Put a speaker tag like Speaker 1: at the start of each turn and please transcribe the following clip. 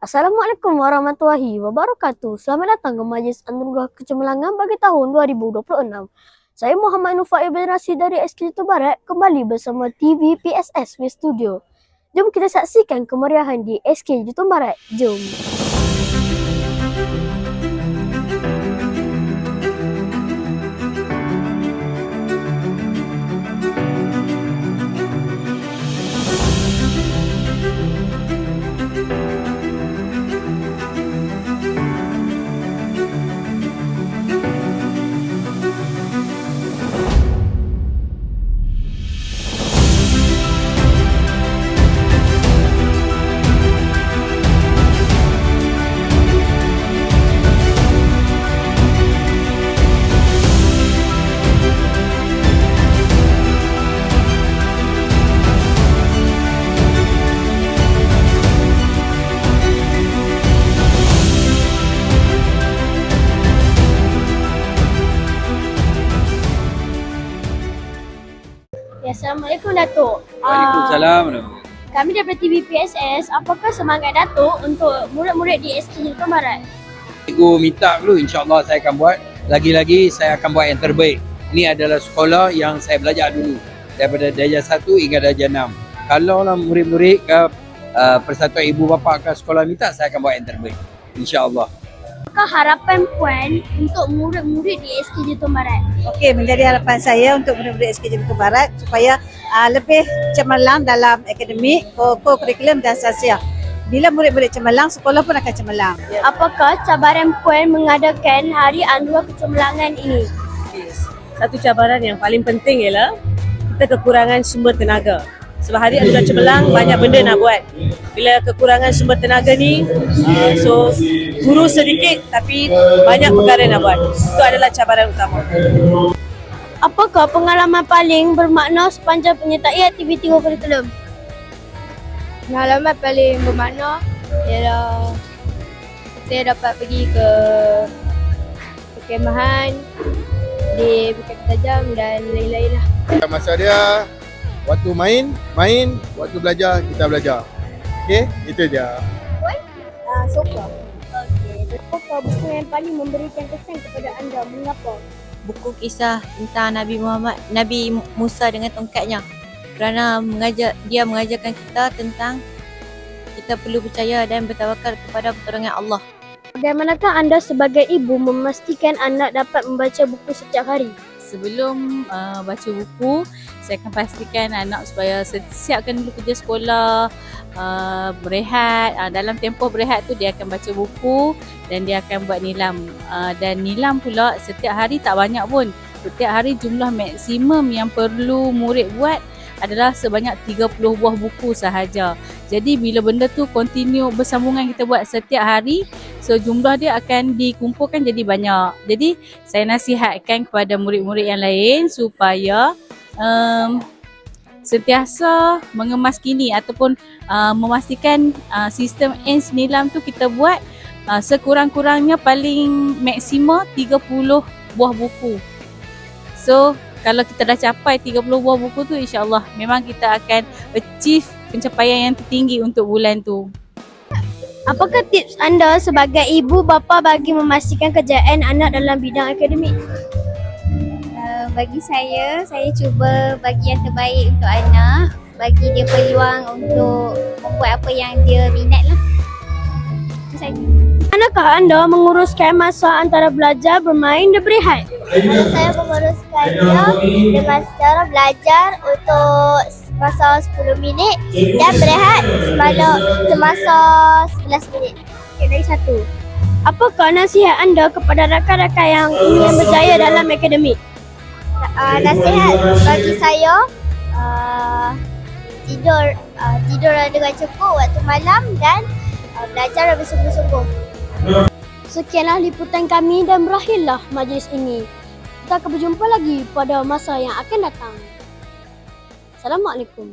Speaker 1: Assalamualaikum warahmatullahi wabarakatuh. Selamat datang ke Majlis Anugerah Kecemerlangan bagi tahun 2026. Saya Muhammad Nufail bin Rashid dari SK Jatuh Barat kembali bersama TV PSS West Studio. Jom kita saksikan kemeriahan di SK Jatuh Barat. Jom. Assalamualaikum Datuk.
Speaker 2: Waalaikumsalam.
Speaker 1: Kami daripada TV PSS, apakah semangat Datuk untuk murid-murid di SK Jatuh Barat?
Speaker 2: Cikgu minta dulu, insyaAllah saya akan buat. Lagi-lagi saya akan buat yang terbaik. Ini adalah sekolah yang saya belajar dulu. Daripada darjah 1 hingga darjah 6. Kalau lah murid-murid ke persatuan ibu bapa ke sekolah minta, saya akan buat yang terbaik. InsyaAllah.
Speaker 1: Apakah harapan Puan untuk murid-murid di SK Jatuh Barat?
Speaker 3: Okey, menjadi harapan saya untuk murid-murid SK Jatuh Barat supaya lebih cemerlang dalam akademik, co-curriculum dan sosial. Bila murid-murid cemerlang, sekolah pun akan cemerlang.
Speaker 1: Apakah cabaran Puan mengadakan Hari Anugerah Kecemerlangan ini?
Speaker 4: Satu cabaran yang paling penting ialah kita kekurangan sumber tenaga. Sebab Hari Anugerah Cemerlang banyak benda nak buat. Bila kekurangan sumber tenaga ni, so guru sedikit tapi banyak perkara nak buat. Itu adalah cabaran utama.
Speaker 1: Apakah pengalaman paling bermakna sepanjang penyertai aktiviti kurikulum?
Speaker 5: Pengalaman paling bermakna ialah saya dapat pergi ke perkemahan di Bukit Tajam dan lain-lain lah.
Speaker 6: Masa dia waktu main, waktu belajar, kita belajar. Okey, itu je.
Speaker 5: Soka.
Speaker 1: Okey. Apakah buku yang paling memberikan kesan kepada anda? Mengapa?
Speaker 7: Buku kisah tentang Nabi Musa dengan tongkatnya, kerana dia mengajarkan kita tentang kita perlu percaya dan bertawakal kepada pertolongan Allah.
Speaker 1: Bagaimanakah anda sebagai ibu memastikan anak dapat membaca buku setiap hari?
Speaker 8: Sebelum baca buku, saya akan pastikan anak supaya siapkan dulu kerja sekolah, berehat. Dalam tempoh berehat tu dia akan baca buku dan dia akan buat nilam. Dan nilam pula setiap hari tak banyak pun. Setiap hari jumlah maksimum yang perlu murid buat adalah sebanyak 30 buah buku sahaja. Jadi bila benda tu continue bersambungan kita buat setiap hari, so jumlah dia akan dikumpulkan jadi banyak. Jadi saya nasihatkan kepada murid-murid yang lain supaya sentiasa mengemas kini ataupun memastikan sistem ENS nilam tu kita buat sekurang-kurangnya paling maksima 30 buah buku. So kalau kita dah capai 30 buah buku tu, insyaAllah memang kita akan achieve pencapaian yang tertinggi untuk bulan tu.
Speaker 1: Apakah tips anda sebagai ibu bapa bagi memastikan kejayaan anak dalam bidang akademik?
Speaker 5: Bagi saya cuba bagi yang terbaik untuk anak, bagi dia peluang untuk membuat apa yang dia minat lah. Itu saja.
Speaker 1: Manakah anda menguruskan masa antara belajar, bermain dan berehat?
Speaker 5: Saya menguruskannya dengan cara belajar untuk masa 10 minit dan berehat semasa 11 minit.
Speaker 1: Okay, dari satu. Apakah nasihat anda kepada rakan-rakan yang ingin berjaya dalam akademik?
Speaker 5: Nasihat bagi saya tidur dengan cukup waktu malam dan belajar lebih sungguh-sungguh.
Speaker 1: Sekianlah liputan kami dan berakhirlah majlis ini. Kita akan berjumpa lagi pada masa yang akan datang. Assalamualaikum.